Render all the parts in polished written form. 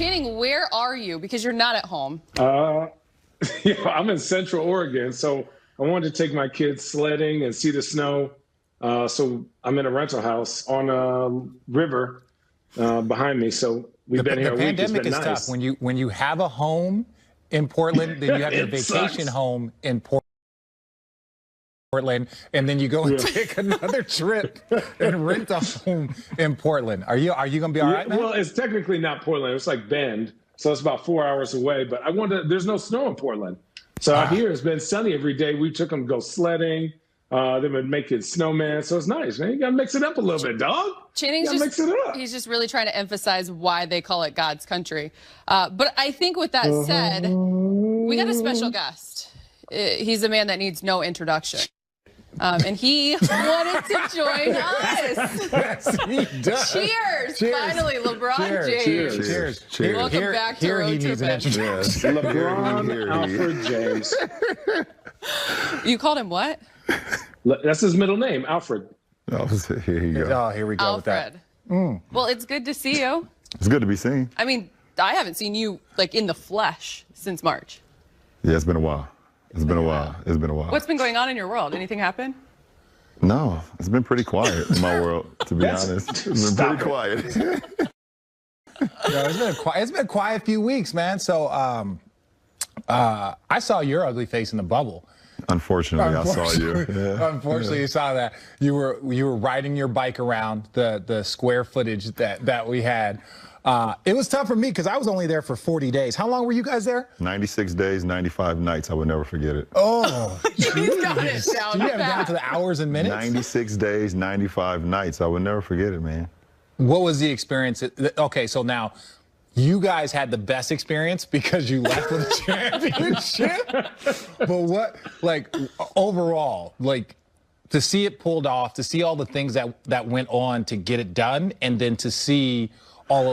Channing, where are you? Because you're not at home. Yeah, I'm in Central Oregon, so I wanted to take my kids sledding and see the snow. So I'm in a rental house on a river behind me. So we've been here a week. It's been nice. The pandemic is tough. When you have a home in Portland, then you have your vacation home in Portland, and then you go and take another trip and rent a home in Portland. Are you gonna be all right, man? Well, it's technically not Portland. It's like Bend, so it's about 4 hours away. But there's no snow in Portland. So out here, it's been sunny every day. We took them to go sledding. They've been making snowman, so it's nice, man. You gotta mix it up a little bit, dog. Channing's he's just really trying to emphasize why they call it God's country. But I think with that said, we got a special guest. He's a man that needs no introduction. And he wanted to join us. Yes, he does. Cheers. Finally, LeBron James. Cheers. Welcome back to Road Trippin'. LeBron Alfred James. You called him what? That's his middle name, Alfred. Oh, here you go. Oh, here we go Alfred. with that. Well, it's good to see you. It's good to be seen. I mean, I haven't seen you like in the flesh since March. Yeah, it's been a while. It's been a while. It's been a while. What's been going on in your world? Anything happen? No, it's been pretty quiet in my world, to be honest. It's been pretty quiet. It's been a quiet few weeks, man. So I saw your ugly face in the bubble. Unfortunately, I saw you. Yeah. Unfortunately, you saw that. You were riding your bike around the square footage that we had. It was tough for me because I was only there for 40 days. How long were you guys there? 96 days, 95 nights. I would never forget it. Oh, he's got it down. You have it down to the hours and minutes? 96 days, 95 nights. I would never forget it, man. What was the experience? Okay, so now you guys had the best experience because you left with a championship. But what, like, overall, like, to see it pulled off, to see all the things that went on to get it done, and then to see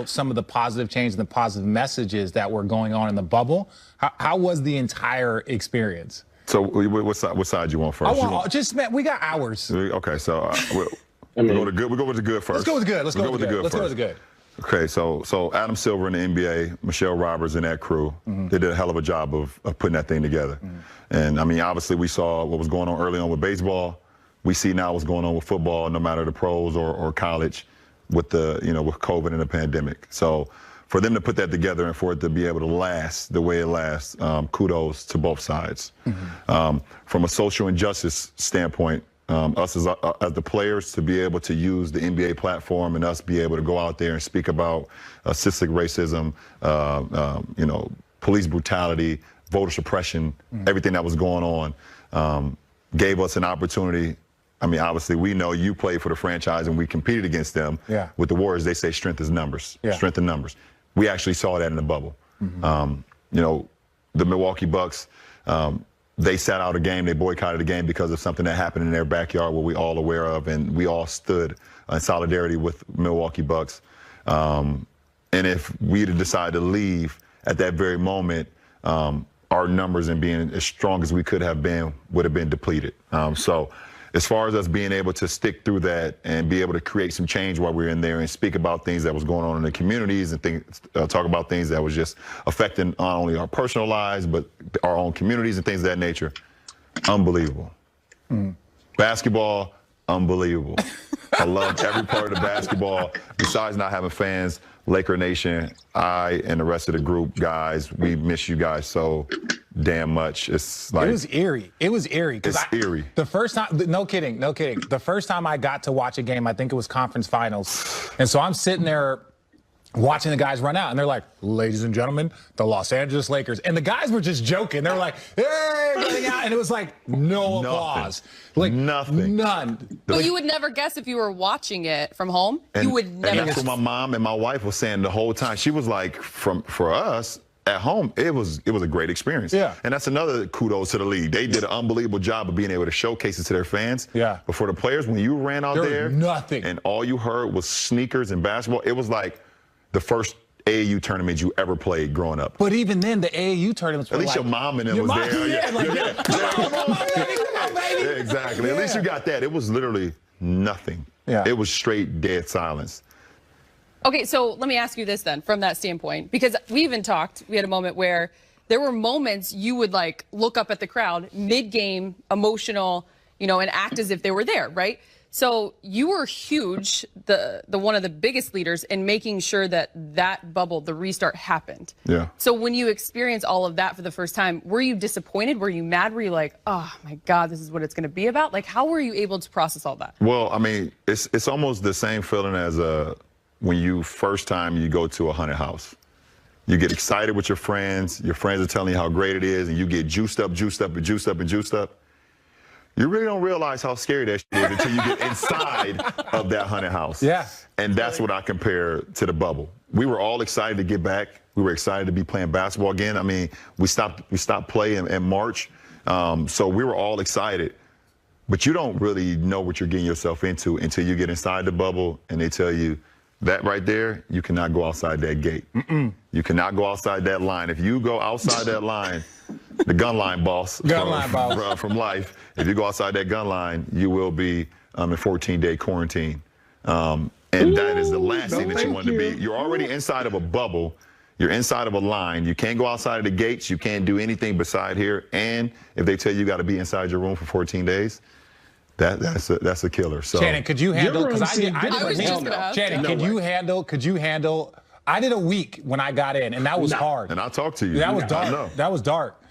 some of the positive change and the positive messages that were going on in the bubble, how was the entire experience? So what side you want first? We got hours. Okay, so we go with the good first. Let's go with the good. Okay, so Adam Silver in the NBA, Michelle Roberts and that crew, they did a hell of a job of putting that thing together. And I mean, obviously we saw what was going on early on with baseball. We see now what's going on with football, no matter the pros or college, with with COVID and the pandemic. So for them to put that together and for it to be able to last the way it lasts, kudos to both sides. From a social injustice standpoint, us as the players to be able to use the NBA platform and us be able to go out there and speak about systemic racism, police brutality, voter suppression, everything that was going on, gave us an opportunity. I mean, obviously, we know you played for the franchise and we competed against them. Yeah. With the Warriors, they say strength is numbers. Yeah. Strength in numbers. We actually saw that in the bubble. The Milwaukee Bucks, they sat out a game. They boycotted a game because of something that happened in their backyard, what we all aware of, and we all stood in solidarity with Milwaukee Bucks. And if we had decided to leave at that very moment, our numbers and being as strong as we could have been would have been depleted. So as far as us being able to stick through that and be able to create some change while we were in there and speak about things that was going on in the communities and talk about things that was just affecting not only our personal lives, but our own communities and things of that nature, unbelievable. Basketball, unbelievable. I loved every part of the basketball. Besides not having fans, Laker Nation, I and the rest of the group, guys, we miss you guys so damn much. It's like, it was eerie. It's eerie. The first time, no kidding. The first time I got to watch a game, I think it was conference finals. And so I'm sitting there watching the guys run out, and they're like, ladies and gentlemen, the Los Angeles Lakers. And the guys were just joking. They were like, hey, running out. And it was like, no applause. Like, nothing. None. But you would never guess if you were watching it from home. You would never And that's what my mom and my wife was saying the whole time. She was like, for us, at home, it was a great experience. Yeah. And that's another kudos to the league. They did an unbelievable job of being able to showcase it to their fans. Yeah. But for the players, when you ran out there, nothing. And all you heard was sneakers and basketball, it was like the first AAU tournament you ever played growing up. But even then, the AAU tournaments were at least like, your mom and them was there. Come on, baby. Yeah, exactly. Yeah. At least you got that. It was literally nothing. Yeah. It was straight dead silence. Okay, so let me ask you this then, from that standpoint, because we even talked, we had a moment where there were moments you would like look up at the crowd mid-game, emotional, and act as if they were there, right? So you were huge, the one of the biggest leaders in making sure that bubble, the restart, happened. Yeah. So when you experience all of that for the first time, were you disappointed? Were you mad? Were you like, oh my God, this is what it's going to be about? Like, how were you able to process all that? Well, I mean, it's almost the same feeling as when you first time you go to a haunted house. You get excited with your friends are telling you how great it is, and you get juiced up. You really don't realize how scary that shit is until you get inside of that haunted house. Yeah. And that's what I compare to the bubble. We were all excited to get back. We were excited to be playing basketball again. I mean, we stopped playing in March, so we were all excited. But you don't really know what you're getting yourself into until you get inside the bubble and they tell you, that right there, you cannot go outside that gate. You cannot go outside that line. If you go outside that line, the gun line boss from life, if you go outside that gun line, you will be in 14-day quarantine. And that is the last thing that you want to be. You're already inside of a bubble. You're inside of a line. You can't go outside of the gates. You can't do anything beside here. And if they tell you got to be inside your room for 14 days, that's a killer. So Shannon, could you handle? Because I did Shannon, could you handle? I did a week when I got in, and that was hard. And I'll talk to you. That was dark. That was dark.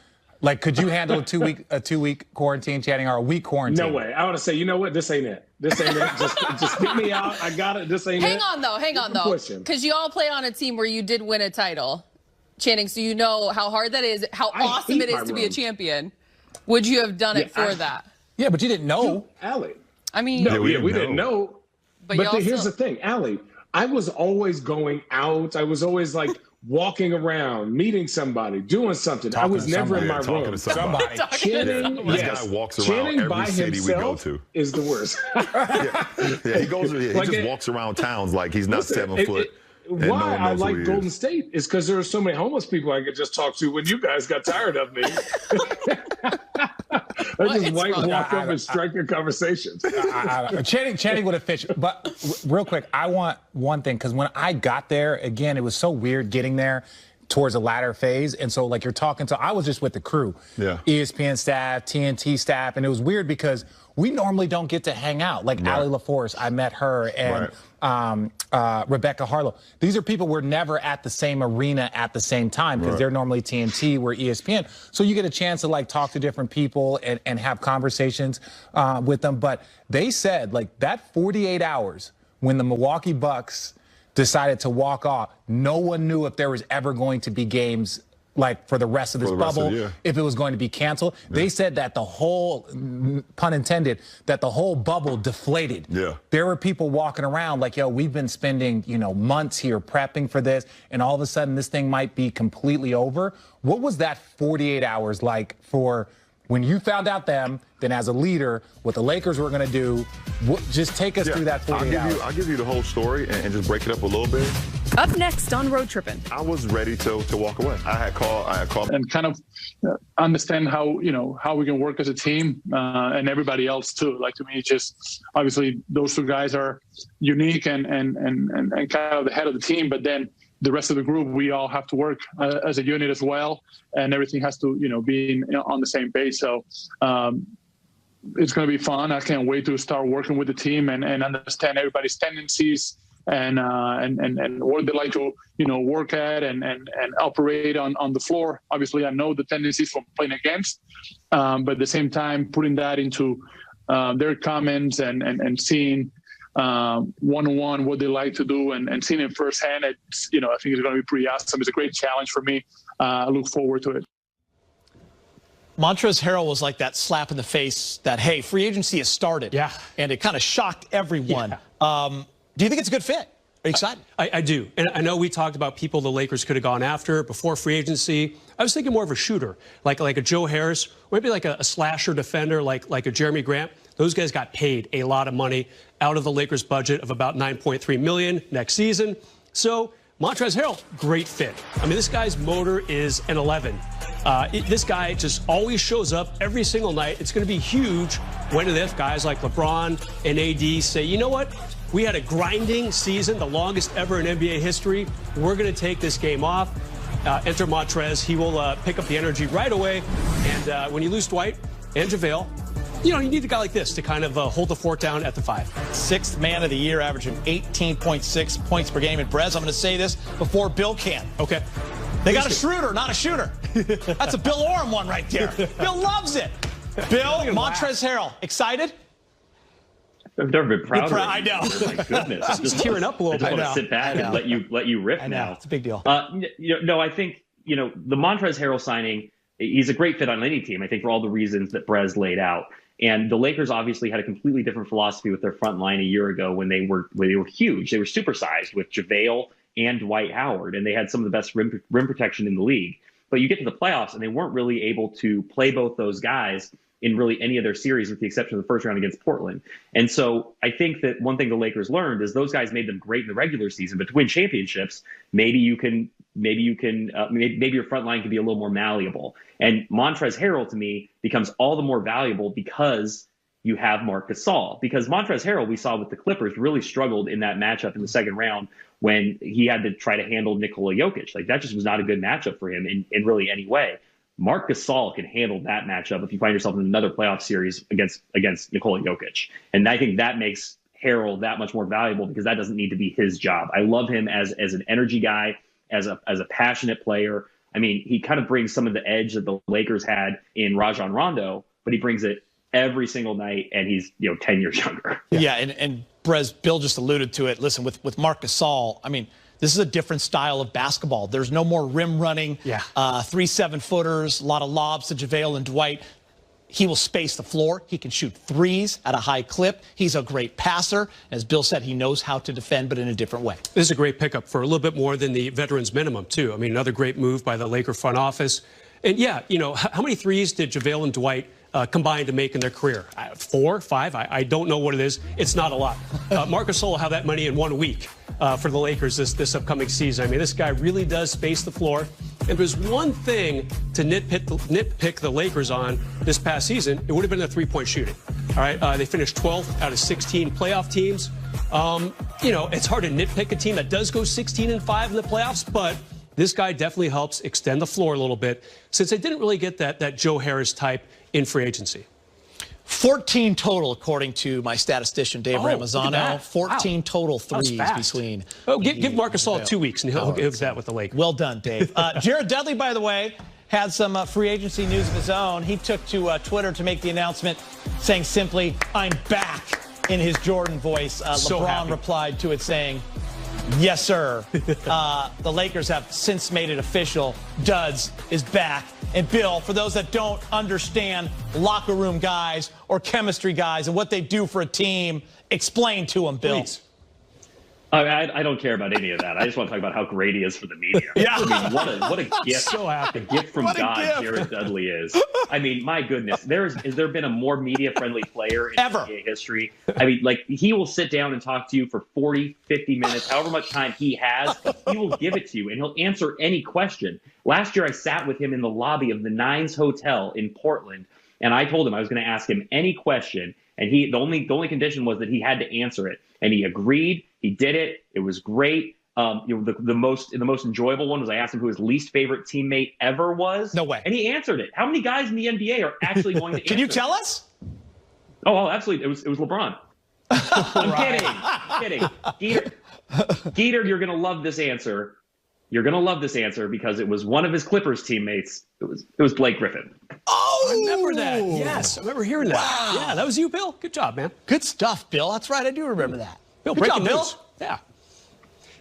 Like, could you handle a two week quarantine, Channing, or a week quarantine? No way. I would say, you know what? This ain't it. This ain't it. Just get me out. I got it. This ain't it. Hang on though. Because you all play on a team where you did win a title, Channing, so you know how hard that is, how awesome it is to be a champion. Would you have done it for that? Yeah, but you didn't know. Allie. I mean, no, we didn't know. But here's the thing, Allie. I was always going out. I was always like walking around, meeting somebing, doing something. I was never in my room. Channing, this guy walks around every city we go to. Is the worst. He goes. He just walks around towns like he's not 7 foot. Why I like Golden State is because there are so many homeless people I could just talk to when you guys got tired of me. I just walk up and strike a conversation. Channing would have fit. But real quick, I want one thing, because when I got there, again, it was so weird getting there towards the latter phase. And so, like, you're talking to, I was just with the crew, ESPN staff, TNT staff, and it was weird because we normally don't get to hang out. Like Allie LaForce, I met her, and Rebecca Harlow. These are people we're never at the same arena at the same time, because they're normally TNT, we're ESPN. So you get a chance to like talk to different people and have conversations with them. But they said like that 48 hours when the Milwaukee Bucks decided to walk off, no one knew if there was ever going to be games like for the rest of this bubble, if it was going to be canceled. They said that the whole, pun intended, that the whole bubble deflated. There were people walking around like, yo, we've been spending, months here prepping for this, and all of a sudden this thing might be completely over. What was that 48 hours like for when you found out them, then as a leader, what the Lakers were going to do? Just take us through that 48 hours. I'll give you the whole story and just break it up a little bit. Up next on Road Trippin'. I was ready to walk away. I had called. And kind of understand how we can work as a team and everybody else too. Like, to me, just obviously those two guys are unique and kind of the head of the team, but then the rest of the group, we all have to work as a unit as well, and everything has to, be on the same page. So it's going to be fun. I can't wait to start working with the team and understand everybody's tendencies and what they like to, work at and operate on the floor. Obviously, I know the tendencies from playing against, but at the same time, putting that into their comments and seeing one-on-one what they like to do and seeing it firsthand, it's, I think it's going to be pretty awesome. It's a great challenge for me. I look forward to it. Montrezl Harrell was like that slap in the face that, hey, free agency has started. Yeah. And it kind of shocked everyone. Yeah. Do you think it's a good fit? Are you excited? I do. And I know we talked about people the Lakers could have gone after before free agency. I was thinking more of a shooter, like a Joe Harris, or maybe like a slasher defender, like a Jeremy Grant. Those guys got paid a lot of money out of the Lakers budget of about $9.3 million next season. So Montrezl Harrell, great fit. I mean, this guy's motor is an 11. This guy just always shows up every single night. It's going to be huge when and if guys like LeBron and AD say, you know what, We had a grinding season, the longest ever in NBA history. We're going to take this game off. Enter Montrez. He will pick up the energy right away. And when you lose Dwight and JaVale, you need a guy like this to kind of hold the fort down at the 5. 6th man of the year, averaging 18.6 points per game. And Brez, I'm going to say this before Bill can. Okay. They got a Schroeder, not a shooter. That's a Bill Oram one right there. Bill loves it. Bill, Montrezl Harrell, excited? I've never been prouder. I know. Oh my goodness. He's tearing up a little bit. I just want to sit back and let you riff now. It's a big deal. No, I think, the Montrezl Harrell signing, he's a great fit on any team, I think, for all the reasons that Brez laid out. And the Lakers obviously had a completely different philosophy with their front line a year ago when they were huge. They were supersized with JaVale and Dwight Howard, and they had some of the best rim protection in the league. But you get to the playoffs, and they weren't really able to play both those guys in really any of their series, with the exception of the first round against Portland. And so I think that one thing the Lakers learned is those guys made them great in the regular season, but to win championships, maybe your front line can be a little more malleable. And Montrezl Harrell, to me, becomes all the more valuable because you have Marc Gasol. Because Montrezl Harrell, we saw with the Clippers, really struggled in that matchup in the second round when he had to try to handle Nikola Jokic. Like, that just was not a good matchup for him in really any way. Marc Gasol can handle that matchup if you find yourself in another playoff series against Nikola Jokic. And I think that makes Harrell that much more valuable because that doesn't need to be his job. I love him as an energy guy, as a passionate player. I mean, he kind of brings some of the edge that the Lakers had in Rajon Rondo, but he brings it every single night, and he's 10 years younger. Yeah, and Brez, Bill just alluded to it. Listen, with Marc Gasol, I mean, this is a different style of basketball. There's no more rim running, 3 7-footers, a lot of lobs to JaVale and Dwight. He will space the floor. He can shoot threes at a high clip. He's a great passer. As Bill said, he knows how to defend, but in a different way. This is a great pickup for a little bit more than the veterans minimum, too. I mean, another great move by the Laker front office. And, how many threes did JaVale and Dwight combine to make in their career? 4, 5? I don't know what it is. It's not a lot. Marc Gasol will have that money in 1 week for the Lakers this upcoming season. I mean, this guy really does space the floor. And there's one thing to nitpick the Lakers on this past season, it would have been their three-point shooting. All right, they finished 12th out of 16 playoff teams. It's hard to nitpick a team that does go 16-5 in the playoffs, but this guy definitely helps extend the floor a little bit since they didn't really get that Joe Harris type in free agency. 14 total, according to my statistician, Dave Ramazano. 14 total threes between. Give Marc Gasol 2 weeks, and he'll give that with the Lakers. Well done, Dave. Jared Dudley, by the way, had some free agency news of his own. He took to Twitter to make the announcement, saying simply, "I'm back," in his Jordan voice. LeBron replied to it saying, "Yes, sir." The Lakers have since made it official. Duds is back. And Bill, for those that don't understand locker room guys or chemistry guys and what they do for a team, explain to them, Bill. Please. I don't care about any of that. I just want to talk about how great he is for the media. Yeah. I mean, what a gift. So happy. A gift from God Jared Dudley is. I mean, my goodness. Has there been a more media-friendly player in NBA history? I mean, like, he will sit down and talk to you for 40, 50 minutes, however much time he has. He will give it to you, and he'll answer any question. Last year, I sat with him in the lobby of the Nines Hotel in Portland, and I told him I was going to ask him any question, and the only condition was that he had to answer it. And he agreed. He did it. It was great. The most enjoyable one was I asked him who his least favorite teammate ever was. No way. And he answered it. How many guys in the NBA are actually going to answer Can you tell us? Oh, absolutely. It was LeBron. I'm kidding. Geeter, you're going to love this answer. You're going to love this answer because it was one of his Clippers teammates. It was Blake Griffin. Oh, I remember that. Yes, I remember hearing that. Wow. Yeah, that was you, Bill. Good job, man. Good stuff, Bill. That's right. I do remember that. Bill, good job, Bill. News.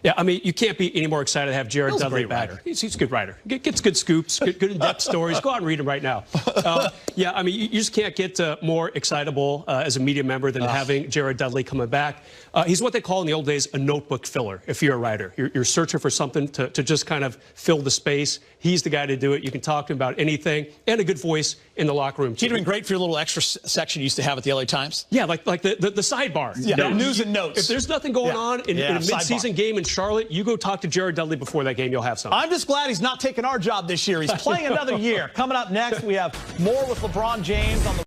Yeah, I mean, you can't be any more excited to have Jared Bill's Dudley a great back. writer. He's a good writer. Gets good scoops, good in-depth stories. Go out and read them right now. Yeah, I mean, you just can't get more excitable as a media member than having Jared Dudley coming back. He's what they call in the old days a notebook filler, if you're a writer. You're searching for something to just kind of fill the space. He's the guy to do it. You can talk to him about anything, and a good voice in the locker room. He'd have been great for your little extra section you used to have at the LA Times. Yeah, like the sidebar. Yeah, news and notes. If there's nothing going on in a midseason game in Charlotte, you go talk to Jared Dudley before that game. You'll have something. I'm just glad he's not taking our job this year. He's playing another year. Coming up next, we have more with LeBron James on the